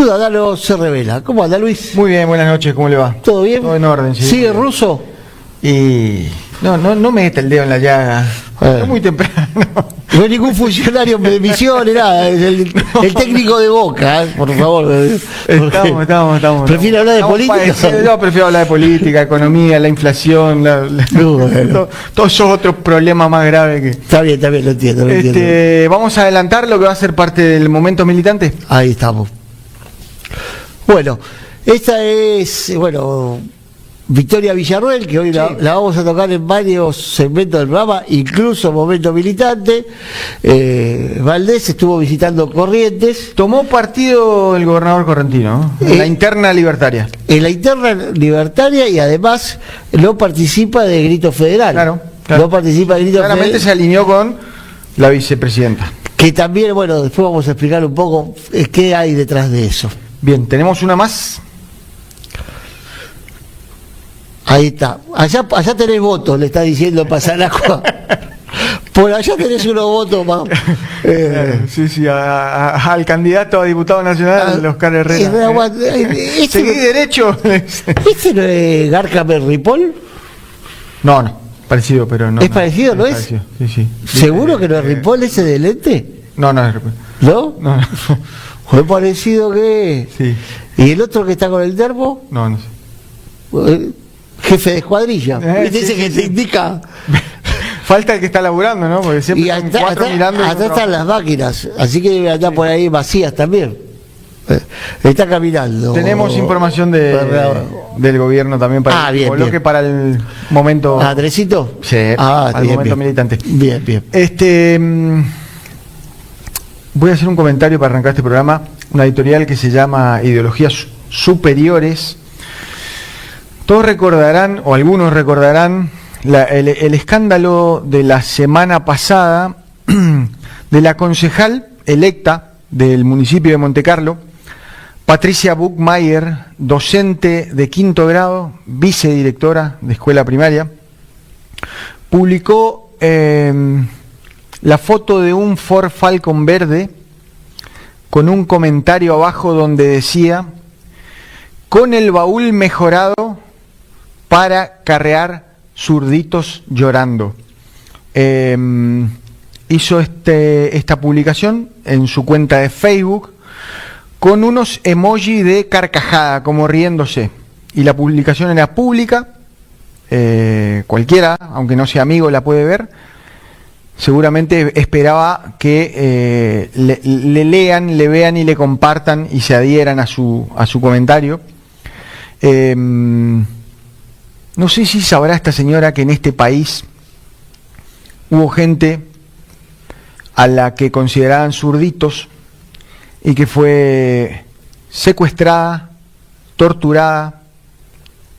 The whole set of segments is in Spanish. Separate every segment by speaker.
Speaker 1: Ciudadano se revela. ¿Cómo anda, Luis?
Speaker 2: Muy bien, buenas noches, ¿cómo le va?
Speaker 1: ¿Todo bien?
Speaker 2: Todo en orden, sí.
Speaker 1: ¿Sigue ruso?
Speaker 2: Y no mete el dedo en la llaga. Es muy temprano.
Speaker 1: No es ningún funcionario de misiones, nada. Es el técnico de Boca, por favor.
Speaker 2: Estamos.
Speaker 1: ¿Prefiere hablar de política?
Speaker 2: Yo prefiero hablar de política, economía, la inflación, todos esos otros problemas más graves que...
Speaker 1: Está bien, lo entiendo.
Speaker 2: Vamos a adelantar lo que va a ser parte del momento militante.
Speaker 1: Ahí estamos. Bueno, esta es, Victoria Villarruel, que hoy la vamos a tocar en varios segmentos del programa, incluso momento militante. Valdés estuvo visitando Corrientes.
Speaker 2: Tomó partido el gobernador correntino, ¿no? En la interna libertaria.
Speaker 1: En la interna libertaria, y además no participa de Grito Federal.
Speaker 2: Claro.
Speaker 1: No participa de Grito Federal.
Speaker 2: Claramente se alineó con la vicepresidenta.
Speaker 1: Que también, después vamos a explicar un poco qué hay detrás de eso.
Speaker 2: Bien, tenemos una más.
Speaker 1: Ahí está. Allá tenés votos, le está diciendo Pasanaco. Por allá tenés unos votos más.
Speaker 2: Sí, al candidato a diputado nacional, Oscar Herrera. ¿Seguí derecho?
Speaker 1: ¿Este no es García Ripoll?
Speaker 2: No. Parecido, pero no.
Speaker 1: ¿Es parecido, no es?
Speaker 2: Parecido. Sí.
Speaker 1: ¿Seguro que no es Ripoll ese de lente?
Speaker 2: No es Ripoll.
Speaker 1: ¿No?
Speaker 2: No.
Speaker 1: ¿Fue parecido que...?
Speaker 2: Sí.
Speaker 1: ¿Y el otro que está con el termo?
Speaker 2: No sé.
Speaker 1: Jefe de escuadrilla. Dice que te indica...
Speaker 2: Falta el que está laburando, ¿no? Porque siempre
Speaker 1: y
Speaker 2: son cuatro mirando.
Speaker 1: Acá están las máquinas, así que debe andar por ahí vacías también. Está caminando.
Speaker 2: Tenemos información del gobierno también para
Speaker 1: el
Speaker 2: coloque para el momento.
Speaker 1: ¿Andresito?
Speaker 2: Sí, al momento militante.
Speaker 1: Bien.
Speaker 2: Voy a hacer un comentario para arrancar este programa, una editorial que se llama Ideologías Superiores. Todos recordarán, o algunos recordarán, el escándalo de la semana pasada de la concejal electa del municipio de Montecarlo, Patricia Buchmayer, docente de 5º grado, vicedirectora de escuela primaria, publicó la foto de un Ford Falcon verde con un comentario abajo donde decía: con el baúl mejorado para carrear zurditos llorando. Hizo esta publicación en su cuenta de Facebook con unos emojis de carcajada, como riéndose. Y la publicación era pública, cualquiera, aunque no sea amigo, la puede ver. Seguramente esperaba que le lean, le vean y le compartan y se adhieran a su comentario. No sé si sabrá esta señora que en este país hubo gente a la que consideraban zurditos y que fue secuestrada, torturada,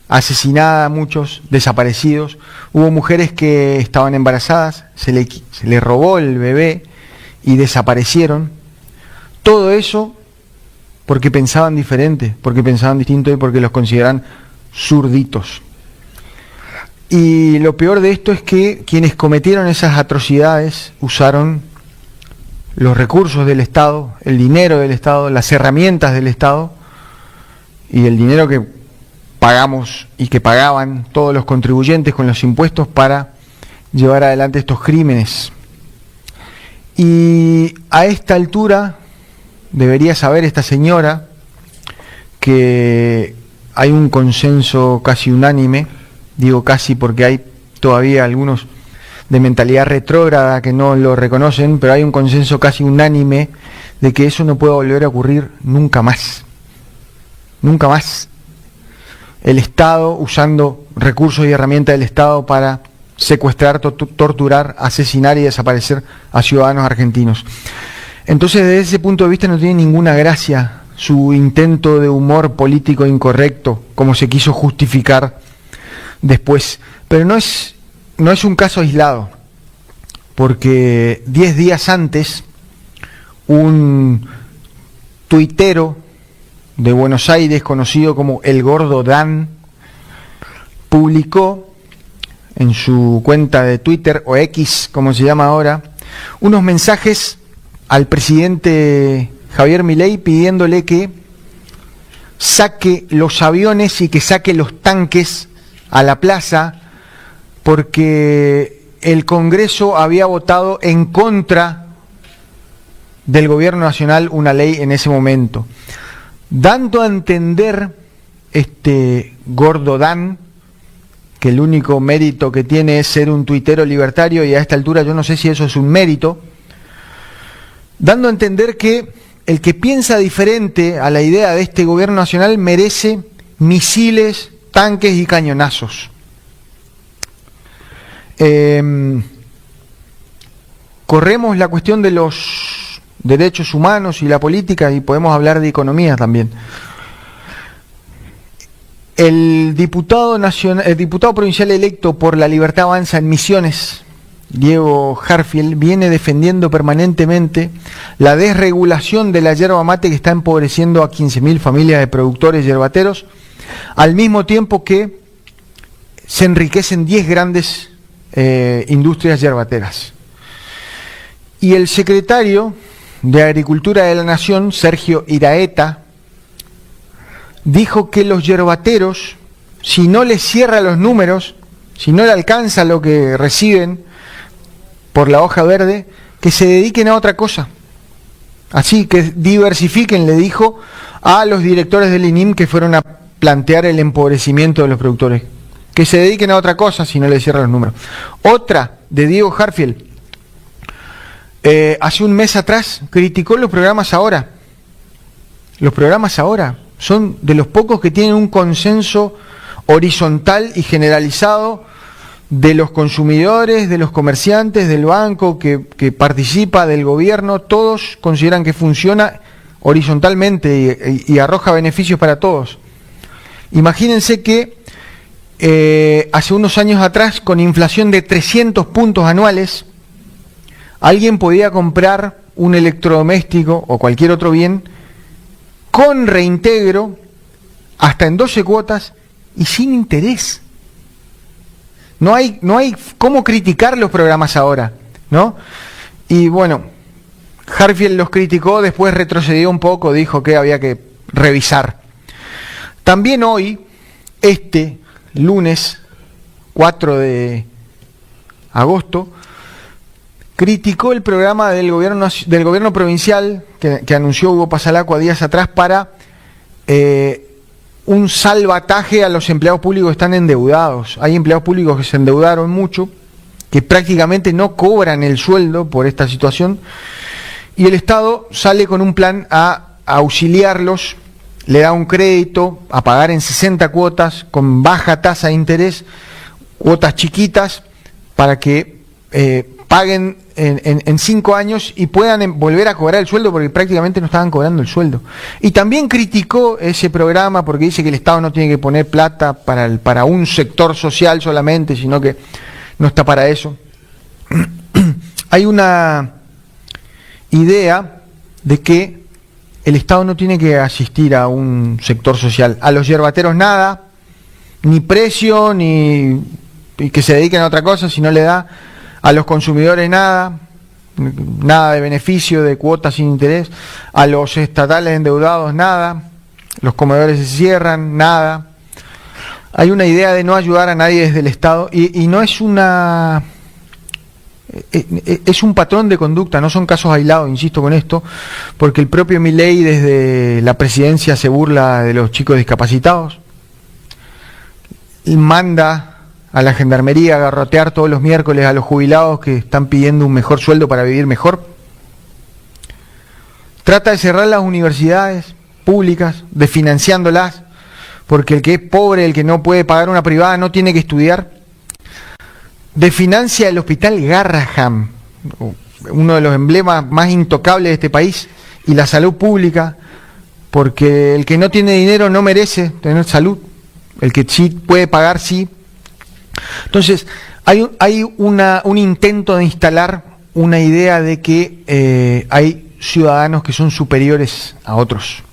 Speaker 2: asesinada, muchos desaparecidos. Hubo mujeres que estaban embarazadas, se le robó el bebé y desaparecieron. Todo eso porque pensaban diferente, porque pensaban distinto y porque los consideran zurditos. Y lo peor de esto es que quienes cometieron esas atrocidades usaron los recursos del Estado, el dinero del Estado, las herramientas del Estado y el dinero que pagamos y que pagaban todos los contribuyentes con los impuestos para llevar adelante estos crímenes. Y a esta altura debería saber esta señora que hay un consenso casi unánime. Digo casi porque hay todavía algunos de mentalidad retrógrada que no lo reconocen, pero hay un consenso casi unánime de que eso no puede volver a ocurrir nunca más. Nunca más. El Estado usando recursos y herramientas del Estado para secuestrar, torturar, asesinar y desaparecer a ciudadanos argentinos. Entonces, desde ese punto de vista no tiene ninguna gracia su intento de humor político incorrecto, como se quiso justificar después. Pero no es un caso aislado, porque 10 días antes un tuitero de Buenos Aires conocido como El Gordo Dan publicó en su cuenta de Twitter, o X como se llama ahora, unos mensajes al presidente Javier Milei pidiéndole que saque los aviones y que saque los tanques a la plaza, porque el Congreso había votado en contra del gobierno nacional una ley en ese momento, dando a entender este gordo Dan, que el único mérito que tiene es ser un tuitero libertario, y a esta altura yo no sé si eso es un mérito, dando a entender que el que piensa diferente a la idea de este gobierno nacional merece misiles, tanques y cañonazos. Corremos la cuestión de los derechos humanos y la política, y podemos hablar de economía también. El diputado provincial electo por La Libertad Avanza en Misiones, Diego Harfield, viene defendiendo permanentemente la desregulación de la yerba mate que está empobreciendo a 15.000 familias de productores yerbateros, al mismo tiempo que se enriquecen 10 grandes industrias yerbateras. Y el secretario de Agricultura de la Nación, Sergio Iraeta, dijo que los yerbateros, si no les cierra los números, si no le alcanza lo que reciben por la hoja verde, que se dediquen a otra cosa. Así que diversifiquen, le dijo a los directores del INIM que fueron a plantear el empobrecimiento de los productores. Que se dediquen a otra cosa si no les cierran los números. Otra, de Diego Harfield, hace un mes atrás criticó los programas Ahora. Los programas Ahora son de los pocos que tienen un consenso horizontal y generalizado de los consumidores, de los comerciantes, del banco que participa, del gobierno. Todos consideran que funciona horizontalmente y arroja beneficios para todos. Imagínense que hace unos años atrás, con inflación de 300 puntos anuales, alguien podía comprar un electrodoméstico o cualquier otro bien con reintegro hasta en 12 cuotas y sin interés. No hay cómo criticar los programas Ahora, ¿no? Y bueno, Harfield los criticó, después retrocedió un poco, dijo que había que revisar. También hoy, lunes 4 de agosto, criticó el programa del gobierno provincial que anunció Hugo Pasalacqua días atrás para un salvataje a los empleados públicos que están endeudados. Hay empleados públicos que se endeudaron mucho, que prácticamente no cobran el sueldo por esta situación, y el Estado sale con un plan a auxiliarlos, le da un crédito a pagar en 60 cuotas con baja tasa de interés, cuotas chiquitas, para que paguen en 5 años y puedan volver a cobrar el sueldo, porque prácticamente no estaban cobrando el sueldo. Y también criticó ese programa porque dice que el Estado no tiene que poner plata para un sector social solamente, sino que no está para eso. Hay una idea de que el Estado no tiene que asistir a un sector social. A los yerbateros nada, ni precio, ni que se dediquen a otra cosa si no le da. A los consumidores nada de beneficio, de cuotas sin interés. A los estatales endeudados nada. Los comedores se cierran, nada. Hay una idea de no ayudar a nadie desde el Estado y no es una... Es un patrón de conducta, no son casos aislados, insisto con esto, porque el propio Milei desde la presidencia se burla de los chicos discapacitados, y manda a la gendarmería a garrotear todos los miércoles a los jubilados que están pidiendo un mejor sueldo para vivir mejor, trata de cerrar las universidades públicas, desfinanciándolas, porque el que es pobre, el que no puede pagar una privada, no tiene que estudiar. Desfinancia el hospital Garraham, uno de los emblemas más intocables de este país, y la salud pública, porque el que no tiene dinero no merece tener salud, el que sí puede pagar sí. Entonces hay un intento de instalar una idea de que hay ciudadanos que son superiores a otros,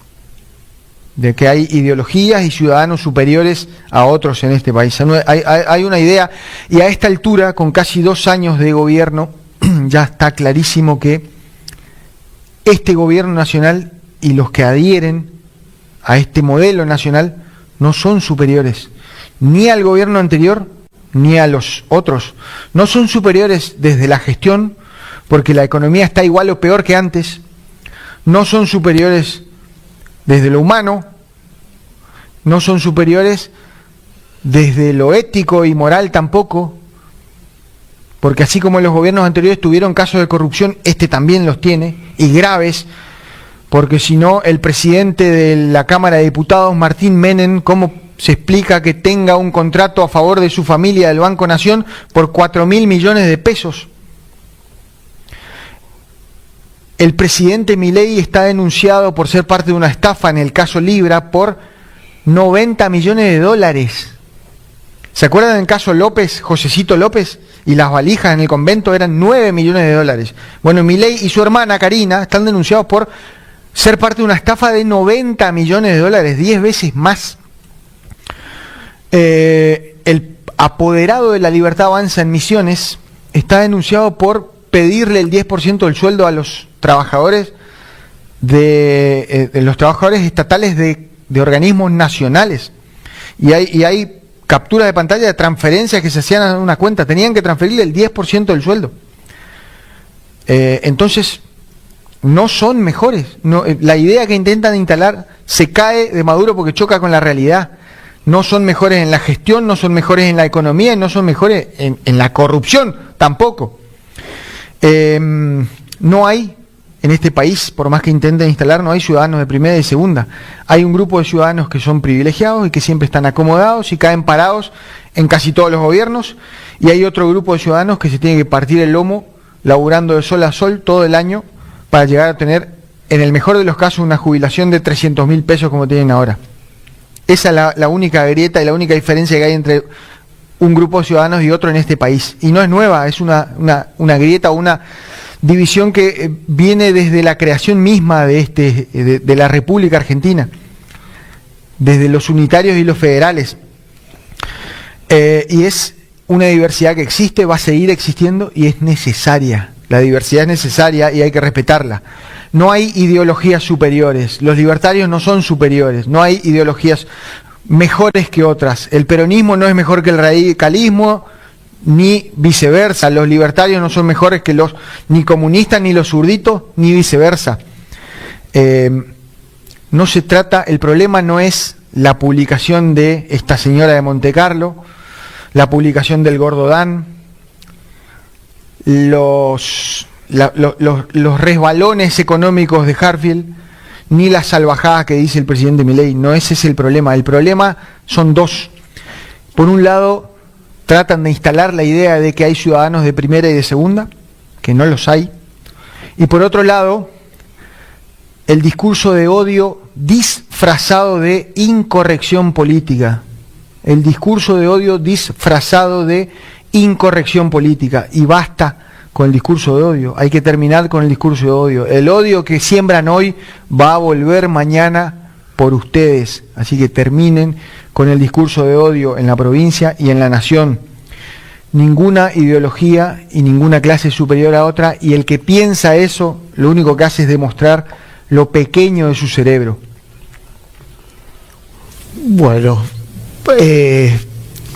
Speaker 2: de que hay ideologías y ciudadanos superiores a otros en este país. Hay una idea, y a esta altura, con casi 2 años de gobierno, ya está clarísimo que este gobierno nacional y los que adhieren a este modelo nacional, no son superiores ni al gobierno anterior ni a los otros. No son superiores desde la gestión, porque la economía está igual o peor que antes. No son superiores desde lo humano, no son superiores desde lo ético y moral tampoco, porque así como los gobiernos anteriores tuvieron casos de corrupción, este también los tiene, y graves, porque si no, el presidente de la Cámara de Diputados, Martín Menem, ¿cómo se explica que tenga un contrato a favor de su familia del Banco Nación por 4.000 millones de pesos? El presidente Milei está denunciado por ser parte de una estafa en el caso Libra por 90 millones de dólares. ¿Se acuerdan del caso López, Josecito López? Y las valijas en el convento eran 9 millones de dólares. Bueno, Milei y su hermana Karina están denunciados por ser parte de una estafa de 90 millones de dólares, 10 veces más. El apoderado de La Libertad Avanza en Misiones está denunciado por pedirle el 10% del sueldo a los trabajadores de los trabajadores estatales de organismos nacionales. Y hay capturas de pantalla de transferencias que se hacían a una cuenta, tenían que transferirle el 10% del sueldo. Entonces, no son mejores. No, la idea que intentan instalar se cae de Maduro porque choca con la realidad. No son mejores en la gestión, no son mejores en la economía y no son mejores en la corrupción tampoco. No hay en este país, por más que intenten instalar, no hay ciudadanos de primera y de segunda. Hay un grupo de ciudadanos que son privilegiados y que siempre están acomodados y caen parados en casi todos los gobiernos, y hay otro grupo de ciudadanos que se tiene que partir el lomo laburando de sol a sol todo el año para llegar a tener, en el mejor de los casos, una jubilación de 300.000 pesos como tienen ahora. Esa es la única grieta y la única diferencia que hay entre un grupo de ciudadanos y otro en este país. Y no es nueva, es una grieta o una división que viene desde la creación misma de la República Argentina, desde los unitarios y los federales. Y es una diversidad que existe, va a seguir existiendo y es necesaria. La diversidad es necesaria y hay que respetarla. No hay ideologías superiores, los libertarios no son superiores, no hay ideologías mejores que otras. El peronismo no es mejor que el radicalismo, ni viceversa. Los libertarios no son mejores que los ni comunistas, ni los zurditos, ni viceversa. No se trata, el problema no es la publicación de esta señora de Montecarlo, la publicación del Gordo Dan, los resbalones económicos de Hartfield, ni las salvajadas que dice el presidente Milei. No, ese es el problema. El problema son dos. Por un lado, tratan de instalar la idea de que hay ciudadanos de primera y de segunda, que no los hay. Y por otro lado, el discurso de odio disfrazado de incorrección política. El discurso de odio disfrazado de incorrección política. Y basta con el discurso de odio. Hay que terminar con el discurso de odio. El odio que siembran hoy va a volver mañana por ustedes. Así que terminen con el discurso de odio en la provincia y en la nación. Ninguna ideología y ninguna clase superior a otra, y el que piensa eso, lo único que hace es demostrar lo pequeño de su cerebro.
Speaker 1: Bueno,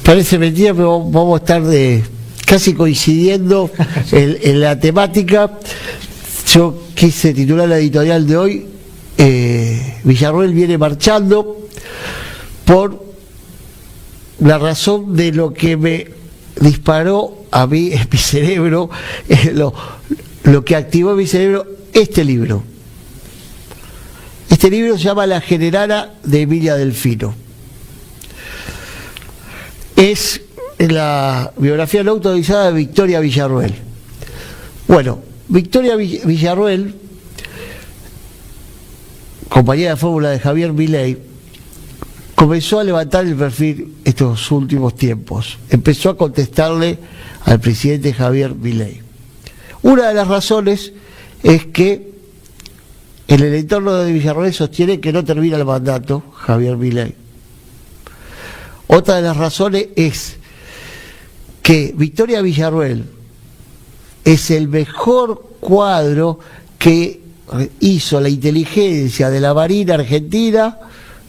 Speaker 1: parece mentira, pero vamos a estar casi coincidiendo en la temática. Yo quise titular la editorial de hoy, Villarroel viene marchando por la razón de lo que me disparó a mí en mi cerebro, lo que activó en mi cerebro este libro. Este libro se llama La Generala de Emilia Delfino. Es la biografía no autorizada de Victoria Villarroel. Bueno, Victoria Villarroel, compañera de fórmula de Javier Milei, comenzó a levantar el perfil estos últimos tiempos. Empezó a contestarle al presidente Javier Milei. Una de las razones es que en el entorno de Villarroel sostiene que no termina el mandato Javier Milei. Otra de las razones es que Victoria Villarroel es el mejor cuadro que hizo la inteligencia de la Marina Argentina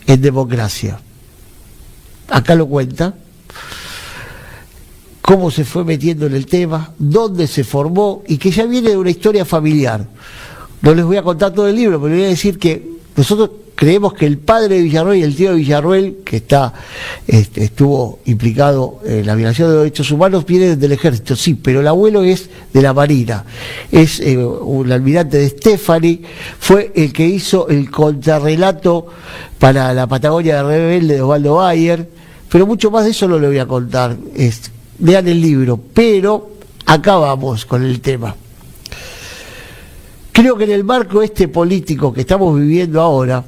Speaker 1: en democracia. Acá lo cuenta, cómo se fue metiendo en el tema, dónde se formó y que ya viene de una historia familiar. No les voy a contar todo el libro, pero les voy a decir que nosotros creemos que el padre de Villarroel y el tío de Villarroel, que estuvo implicado en la violación de los derechos humanos, vienen del ejército, sí, pero el abuelo es de la Marina, es un almirante de Stefani, fue el que hizo el contrarrelato para la Patagonia de Rebelde de Osvaldo Bayer, pero mucho más de eso no le voy a contar, lean el libro, pero acá vamos con el tema. Creo que en el marco político que estamos viviendo ahora,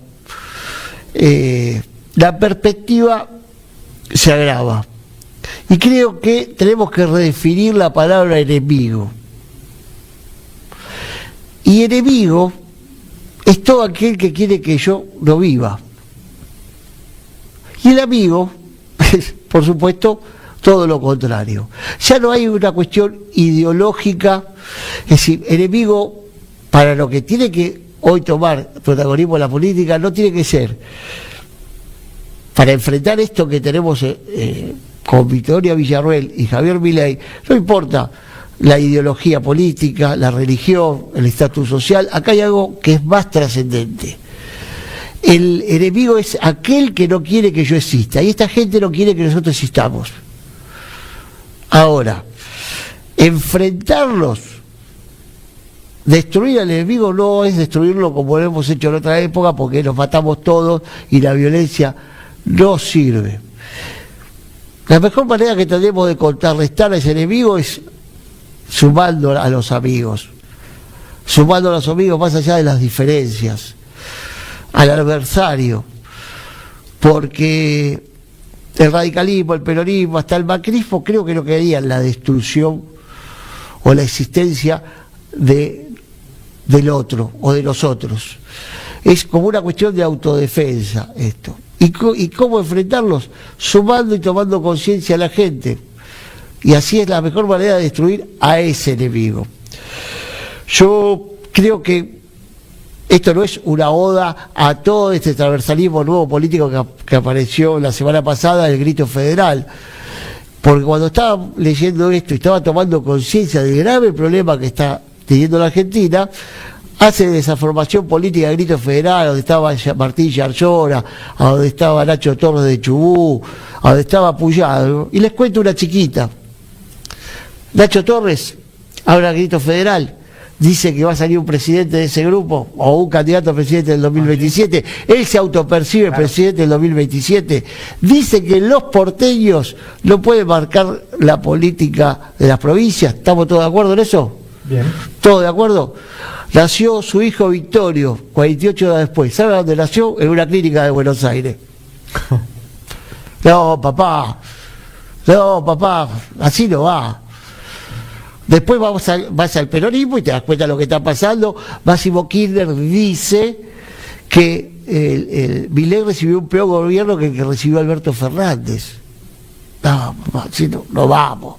Speaker 1: la perspectiva se agrava. Y creo que tenemos que redefinir la palabra enemigo. Y enemigo es todo aquel que quiere que yo no viva. Y el amigo es, por supuesto, todo lo contrario. Ya no hay una cuestión ideológica, es decir, enemigo para lo que tiene que hoy tomar protagonismo en la política, no tiene que ser para enfrentar esto que tenemos con Victoria Villarroel y Javier Milei, no importa la ideología política, la religión, el estatus social, acá hay algo que es más trascendente. El enemigo es aquel que no quiere que yo exista, y esta gente no quiere que nosotros existamos. Ahora, enfrentarlos, destruir al enemigo no es destruirlo como lo hemos hecho en otra época, porque nos matamos todos y la violencia no sirve. La mejor manera que tenemos de contrarrestar a ese enemigo es sumando a los amigos, más allá de las diferencias, al adversario, porque el radicalismo, el peronismo, hasta el macrismo, creo que no querían la destrucción o la existencia del otro o de los otros. Es como una cuestión de autodefensa esto. ¿Y cómo enfrentarlos? Sumando y tomando conciencia a la gente. Y así es la mejor manera de destruir a ese enemigo. Yo creo que esto no es una oda a todo este transversalismo nuevo político que apareció la semana pasada, el grito federal. Porque cuando estaba leyendo esto y estaba tomando conciencia del grave problema que está teniendo la Argentina, hace de esa formación política de grito federal, donde estaba Martín Yarlora, a donde estaba Nacho Torres de Chubut, a donde estaba Puyado, y les cuento una chiquita. Nacho Torres habla de grito federal, dice que va a salir un presidente de ese grupo, o un candidato a presidente del 2027, él se autopercibe presidente del 2027, dice que los porteños no pueden marcar la política de las provincias. ¿Estamos todos de acuerdo en eso?
Speaker 2: Bien.
Speaker 1: ¿Todos de acuerdo? Nació su hijo Victorio 48 horas después. ¿Sabe dónde nació? En una clínica de Buenos Aires. No, papá, así no va. Después vas al peronismo y te das cuenta de lo que está pasando. Máximo Kirchner dice que Milei recibió un peor gobierno que el que recibió Alberto Fernández. No, papá, así no vamos.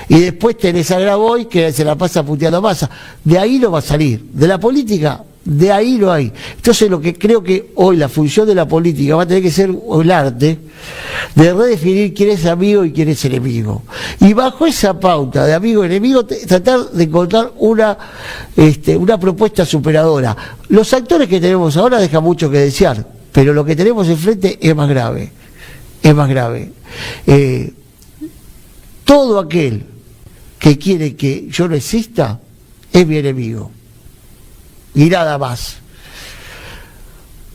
Speaker 1: Y después tenés a Grabois, que se la pasa puteando a Massa. De ahí no va a salir. De la política, de ahí no hay. Entonces lo que creo que hoy la función de la política va a tener que ser el arte de redefinir quién es amigo y quién es enemigo. Y bajo esa pauta de amigo-enemigo, tratar de encontrar una propuesta superadora. Los actores que tenemos ahora dejan mucho que desear, pero lo que tenemos enfrente es más grave. Es más grave. Todo aquel que quiere que yo no exista es mi enemigo. Y nada más.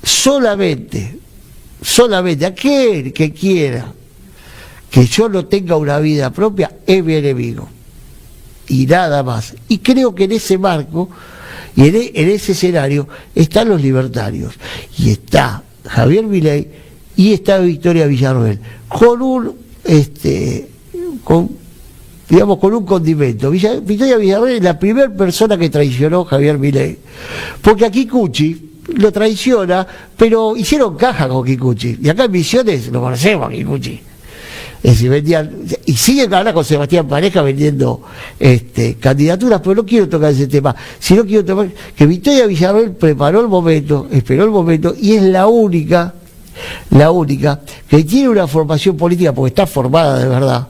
Speaker 1: Solamente aquel que quiera que yo no tenga una vida propia es mi enemigo. Y nada más. Y creo que en ese marco y en ese escenario están los libertarios. Y está Javier Milei y está Victoria Villarroel. Con un condimento. Victoria Villarroel es la primera persona que traicionó a Javier Milei, porque a Kikuchi lo traiciona, pero hicieron caja con Kikuchi, y acá en Misiones lo conocemos a Kikuchi. Es decir, vendían, y siguen ahora con Sebastián Pareja vendiendo candidaturas, pero no quiero tocar ese tema, sino quiero tocar que Victoria Villarroel esperó el momento, y es la única la única, que tiene una formación política, porque está formada de verdad,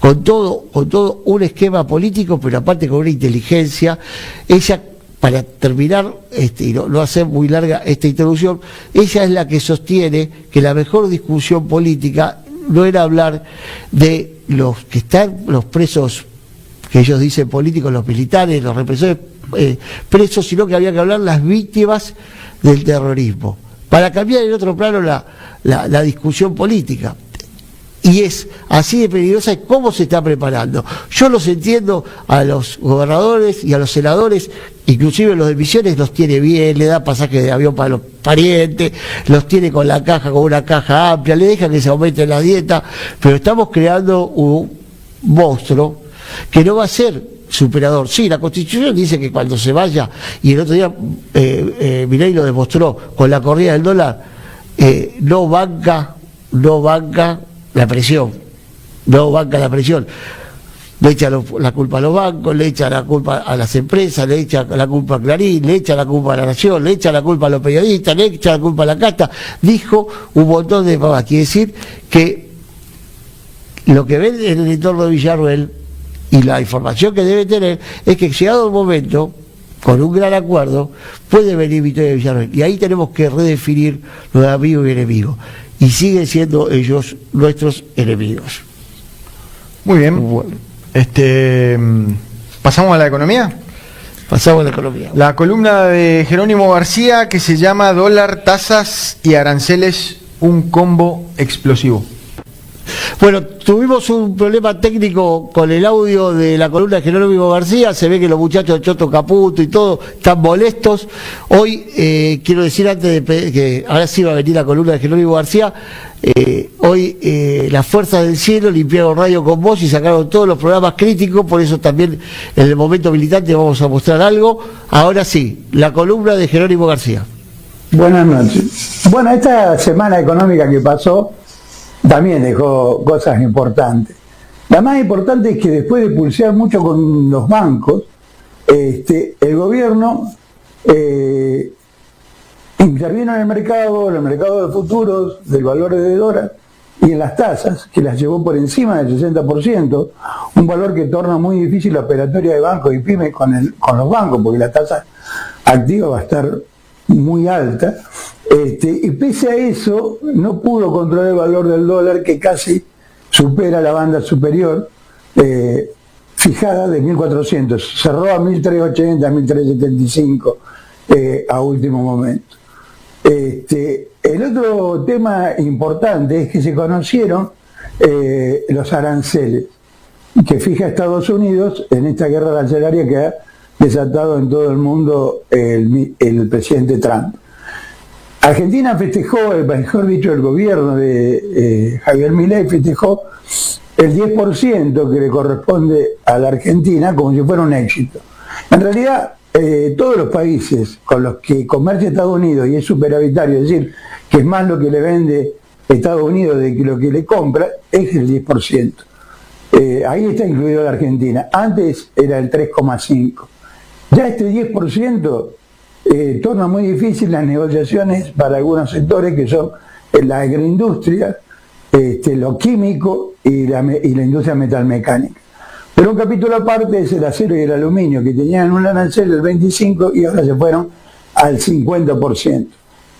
Speaker 1: con todo un esquema político, pero aparte con una inteligencia. Ella, para terminar, y no hacer muy larga esta introducción, ella es la que sostiene que la mejor discusión política no era hablar de los que están, los presos, que ellos dicen políticos, los militares, los represores presos, sino que había que hablar las víctimas del terrorismo, para cambiar en otro plano la discusión política. Y es así de peligrosa cómo se está preparando. Yo los entiendo a los gobernadores y a los senadores, inclusive los de Misiones los tiene bien, le da pasaje de avión para los parientes, los tiene con la caja, con una caja amplia, le deja que se aumente la dieta, pero estamos creando un monstruo que no va a ser superador. Sí, la Constitución dice que cuando se vaya, y el otro día Milei lo demostró con la corrida del dólar, no banca la presión, le echa la culpa a los bancos, le echa la culpa a las empresas, le echa la culpa a Clarín, le echa la culpa a La Nación, le echa la culpa a los periodistas, le echa la culpa a la casta. Dijo un montón de pavadas. Quiere decir que lo que ven en el entorno de Villarruel y la información que debe tener es que, llegado el momento, con un gran acuerdo, puede venir Victoria Villarruel, y ahí tenemos que redefinir los amigos y enemigos, y siguen siendo ellos nuestros enemigos.
Speaker 2: Muy bien. Bueno. ¿Pasamos a la economía?
Speaker 1: Pasamos a la economía.
Speaker 2: La columna de Jerónimo García, que se llama Dólar, tasas y aranceles, un combo explosivo.
Speaker 1: Bueno, tuvimos un problema técnico con el audio de la columna de Jerónimo García. Se ve que los muchachos de Choto Caputo y todo están molestos. Hoy, quiero decir antes de que ahora sí va a venir la columna de Jerónimo García, hoy las fuerzas del cielo limpiaron Radio con Voz y sacaron todos los programas críticos. Por eso también en el momento militante vamos a mostrar algo. Ahora sí, la columna de Jerónimo García.
Speaker 3: Buenas noches. Bueno, esta semana económica que pasó también dejó cosas importantes. La más importante es que después de pulsear mucho con los bancos, el gobierno intervino en el mercado de futuros, del valor de dólar y en las tasas, que las llevó por encima del 60%, un valor que torna muy difícil la operatoria de bancos y pymes con los bancos, porque la tasa activa va a estar muy alta. Y pese a eso no pudo controlar el valor del dólar, que casi supera la banda superior fijada de 1.400, cerró a 1.380, 1.375 a último momento. El otro tema importante es que se conocieron los aranceles que fija Estados Unidos en esta guerra arancelaria que ha desatado en todo el mundo el presidente Trump. Argentina festejó, mejor dicho, el gobierno de Javier Milei festejó el 10% que le corresponde a la Argentina como si fuera un éxito. En realidad, todos los países con los que comercia Estados Unidos y es superavitario, es decir, que es más lo que le vende Estados Unidos de que lo que le compra, es el 10%. Ahí está incluido la Argentina. Antes era el 3,5%. Ya este 10% torna muy difícil las negociaciones para algunos sectores que son la agroindustria, lo químico y la industria metalmecánica. Pero un capítulo aparte es el acero y el aluminio, que tenían un arancel del 25% y ahora se fueron al 50%.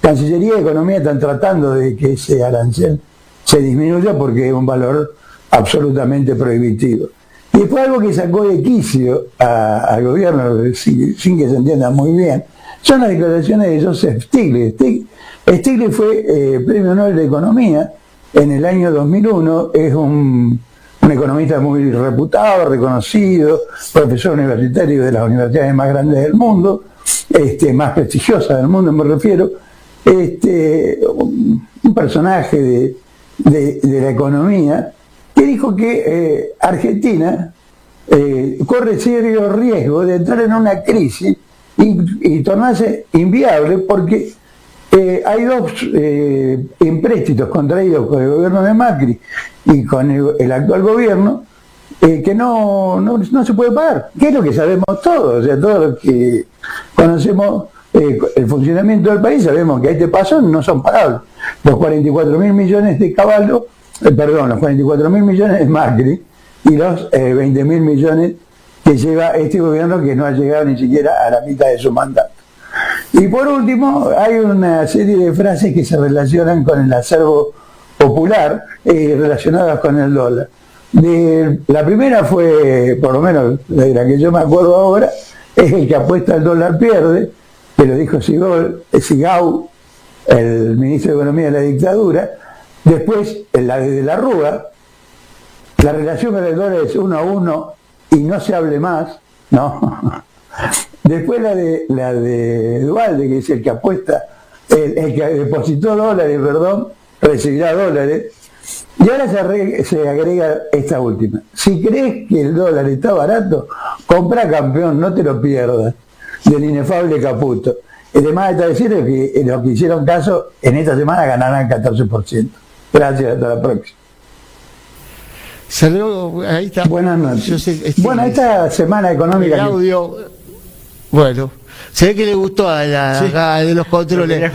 Speaker 3: Cancillería y Economía están tratando de que ese arancel se disminuya porque es un valor absolutamente prohibitivo. Y después algo que sacó de quicio al gobierno, sin que se entienda muy bien, son las declaraciones de Joseph Stiglitz. Stiglitz fue Premio Nobel de Economía en el año 2001, es un economista muy reputado, reconocido, profesor universitario de las universidades más grandes del mundo, más prestigiosas del mundo me refiero, un personaje de la economía, que dijo que Argentina corre serio riesgo de entrar en una crisis y tornarse inviable porque hay dos empréstitos contraídos con el gobierno de Macri y con el actual gobierno que no se puede pagar, que es lo que sabemos todos, o sea, todos los que conocemos el funcionamiento del país sabemos que a este paso no son pagables. los 44.000 millones de Caballo, los 44.000 millones de Macri y los 20.000 millones que lleva este gobierno, que no ha llegado ni siquiera a la mitad de su mandato. Y por último, hay una serie de frases que se relacionan con el acervo popular, relacionadas con el dólar. La primera fue, por lo menos de la que yo me acuerdo ahora, es el que apuesta al dólar pierde, que lo dijo Sigau, el ministro de Economía de la dictadura. Después, la de la Rúa, la relación con el dólar es 1-1 y no se hable más, ¿no? Después la de Duhalde, que es el que apuesta, el que depositó dólares, recibirá dólares. Y ahora se agrega esta última. Si crees que el dólar está barato, compra, campeón, no te lo pierdas, del inefable Caputo. Además está diciendo que los que hicieron caso en esta semana ganarán 14%. Gracias, hasta la próxima.
Speaker 1: Saludos, ahí está.
Speaker 3: Buenas noches. Bueno, esta semana económica...
Speaker 1: El audio, bueno, se ve que le gustó a la de los controles.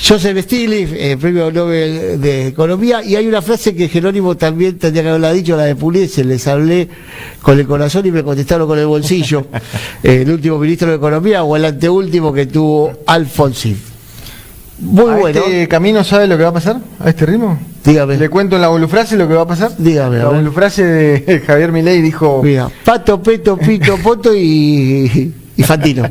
Speaker 1: Joseph Stiglitz, premio Nobel de Economía, y hay una frase que Jerónimo también tendría que haberla dicho, la de Pugliese: les hablé con el corazón y me contestaron con el bolsillo. El último ministro de Economía, o el anteúltimo que tuvo Alfonsín. Muy bueno.
Speaker 2: ¿Este camino sabe lo que va a pasar? ¿A este ritmo?
Speaker 1: Dígame.
Speaker 2: ¿Le cuento en la bolufrase lo que va a pasar?
Speaker 1: Dígame.
Speaker 2: La bolufrase de Javier Milei dijo...
Speaker 1: Mira, pato, peto, pito, poto y Fantino.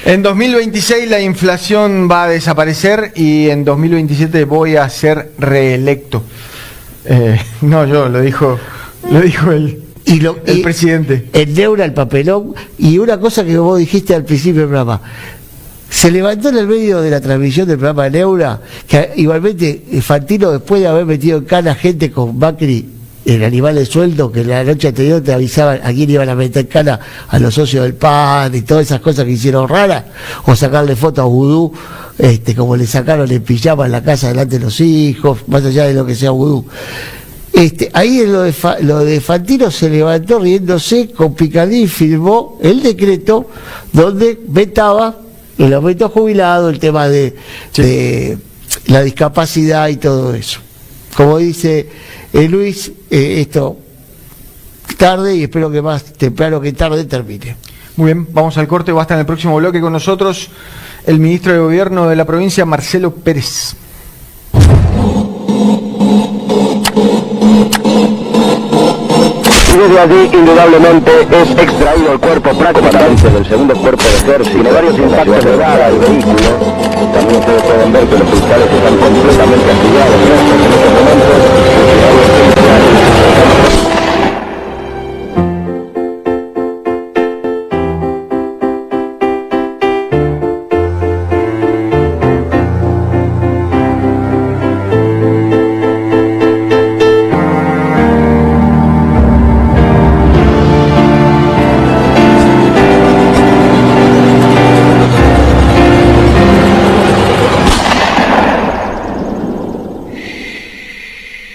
Speaker 2: En 2026 la inflación va a desaparecer y en 2027 voy a ser reelecto. No, lo dijo el presidente.
Speaker 1: En Neura, el papelón. Y una cosa que vos dijiste al principio del programa: se levantó en el medio de la transmisión del programa de Neura, que igualmente Fantino, después de haber metido en cana gente con Macri, el animal de sueldo, que la noche anterior te avisaban a quién iban a meter en cana, a los socios del PAN y todas esas cosas que hicieron raras, o sacarle fotos a Vudú, como le sacaron en pijama en la casa delante de los hijos, más allá de lo que sea Vudú. Ahí en lo de Fantino se levantó riéndose con picardía y firmó el decreto donde vetaba el aumento jubilado, el tema de la discapacidad y todo eso. Como dice Luis, esto tarde, y espero que más temprano que tarde termine.
Speaker 2: Muy bien, vamos al corte. Va a estar en el próximo bloque con nosotros el ministro de Gobierno de la provincia, Marcelo Pérez.
Speaker 4: Y desde allí, indudablemente, es extraído el cuerpo prácticamente del segundo cuerpo de ejército. Tiene varios impactos de bala al vehículo. También ustedes pueden ver que los